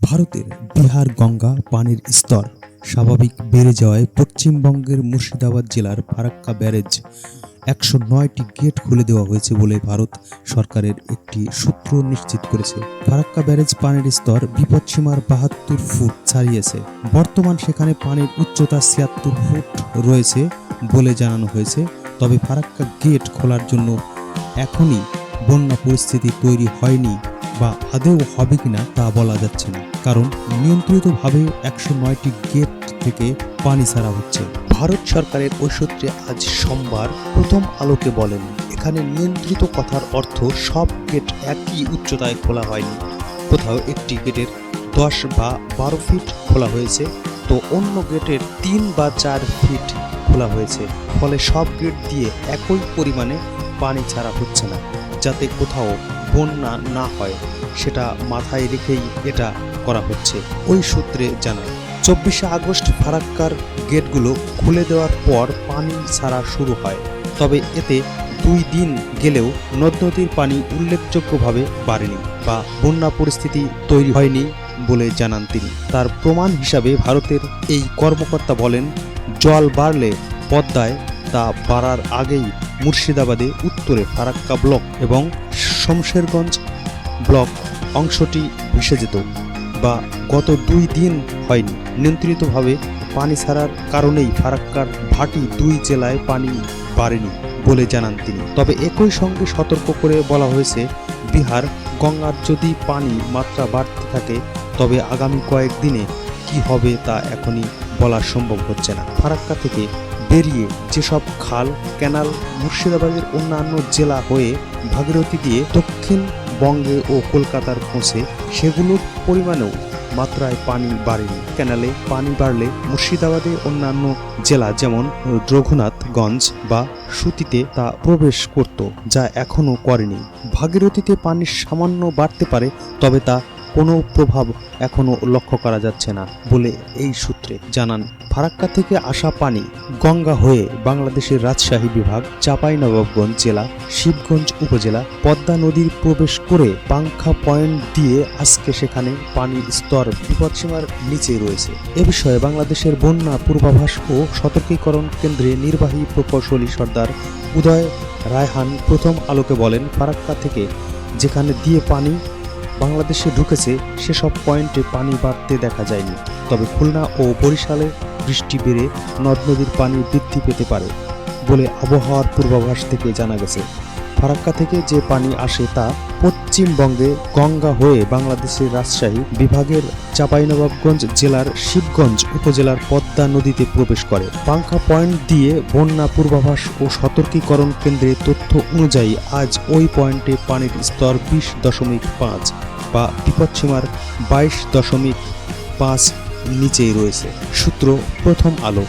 ভারতের বিহার গঙ্গা পানির স্তর স্বাভাবিক বেড়ে যাওয়ায় পশ্চিমবঙ্গের মুর্শিদাবাদ জেলার ফারাক্কা ব্যারেজ 109টি গেট খুলে দেওয়া হয়েছে বলে ভারত সরকারের একটি সূত্র নিশ্চিত করেছে। ফারাক্কা ব্যারেজ পানির স্তর বিপদসীমার 72 ফুট ছাড়িয়েছে। বর্তমান সেখানে পানির উচ্চতা 76 ফুট রয়েছে বলে জানানো হয়েছে। তবে ফারাক্কা গেট খোলার জন্য এখনই বন্যা পরিস্থিতি তৈরি হয়নি বা আদৌ হবে কিনা তা বলা যাচ্ছে না, কারণ নিয়ন্ত্রিতভাবে 109টি গেট থেকে পানি ছাড়া হচ্ছে। ভারত সরকারের ওই সূত্রে আজ সোমবার প্রথম আলোকে বলেন, এখানে নিয়ন্ত্রিত কথার অর্থ সব গেট একই উচ্চতায় খোলা হয়নি। কোথাও একটি গেটের 10 বা 12 ফিট খোলা হয়েছে, তো অন্য গেটের 3 বা 4 ফিট খোলা হয়েছে। ফলে সব গেট দিয়ে একই পরিমাণে পানি ছাড়া হচ্ছে না, যাতে কোথাও বন্যা না হয় সেটা মাথায় রেখেই এটা করা হচ্ছে, ওই সূত্রে জানায়। 24শে আগস্ট ফারাক্কার গেটগুলো খুলে দেওয়ার পর পানি ছাড়া শুরু হয়। তবে এতে 2 দিন গেলেও নদ নদীর পানি উল্লেখযোগ্যভাবে বাড়েনি বা বন্যা পরিস্থিতি তৈরি হয়নি বলে জানান তিনি। তার প্রমাণ হিসাবে ভারতের এই কর্মকর্তা বলেন, জল বাড়লে পদ্মায় তা বাড়ার আগেই মুর্শিদাবাদে উত্তরে ফারাক্কা ব্লক এবং শমশেরগঞ্জ ব্লক অংশটি ভেসে যেত, বা গত 2 দিন হয়নি। নিয়ন্ত্রিতভাবে পানি ছাড়ার কারণেই ফারাক্কার ভাটি 2 জেলায় পানি বাড়েনি বলে জানান তিনি। তবে একই সঙ্গে সতর্ক করে বলা হয়েছে, বিহার গঙ্গার যদি পানি মাত্রা বাড়তে থাকে তবে আগামী কয়েকদিনে কি হবে তা এখনই বলা সম্ভব হচ্ছে না। ফারাক্কা থেকে বেরিয়ে যেসব খাল ক্যানাল মুর্শিদাবাদের অন্যান্য জেলা হয়ে ভাগীরথী দিয়ে দক্ষিণবঙ্গে ও কলকাতার পৌঁছে, সেগুলোর পরিমাণেও মাত্রায় পানি বাড়েনি। ক্যানালে পানি বাড়লে মুর্শিদাবাদে অন্যান্য জেলা যেমন রঘুনাথগঞ্জ বা সুতিতে তা প্রবেশ করত, যা এখনও করেনি। ভাগীরথীতে পানি সামান্য বাড়তে পারে, তবে তা কোনো প্রভাব এখনও লক্ষ্য করা যাচ্ছে না বলে এই সূত্রে জানান। ফারাক্কা থেকে আসা পানি গঙ্গা হয়ে বাংলাদেশের রাজশাহী বিভাগ, চাঁপাইনবাবগঞ্জ জেলা, শিবগঞ্জ উপজেলা, পদ্মা নদীর প্রবেশ করে পাংখা পয়েন্ট দিয়ে আজকে সেখানে পানির স্তর বিপদসীমার নিচে রয়েছে। এ বিষয়ে বাংলাদেশের বন্যা পূর্বাভাস ও সতর্কীকরণ কেন্দ্রে নির্বাহী প্রকৌশলী সর্দার উদয় রায়হান প্রথম আলোকে বলেন, ফারাক্কা থেকে যেখানে দিয়ে পানি বাংলাদেশে ঢুকেছে সেসব পয়েন্টে পানি বাড়তে দেখা যায়নি। তবে খুলনা ও বরিশালে বৃষ্টি বেড়ে নদ নদীর পানি বৃদ্ধি পেতে পারে বলে আবহাওয়ার পূর্বাভাস থেকে জানা গেছে। ফারাক্কা থেকে যে পানি আসে তা পশ্চিমবঙ্গে গঙ্গা হয়ে বাংলাদেশের রাজশাহী বিভাগের চাঁপাইনবাবগঞ্জ জেলার শিবগঞ্জ উপজেলার পদ্মা নদীতে প্রবেশ করে। পাংখা পয়েন্ট দিয়ে বন্যা পূর্বাভাস ও সতর্কীকরণ কেন্দ্রের তথ্য অনুযায়ী আজ ওই পয়েন্টে পানির স্তর 20.5 বা বিপদসীমার 22.5 নিচেই রয়েছে। সূত্র প্রথম আলো।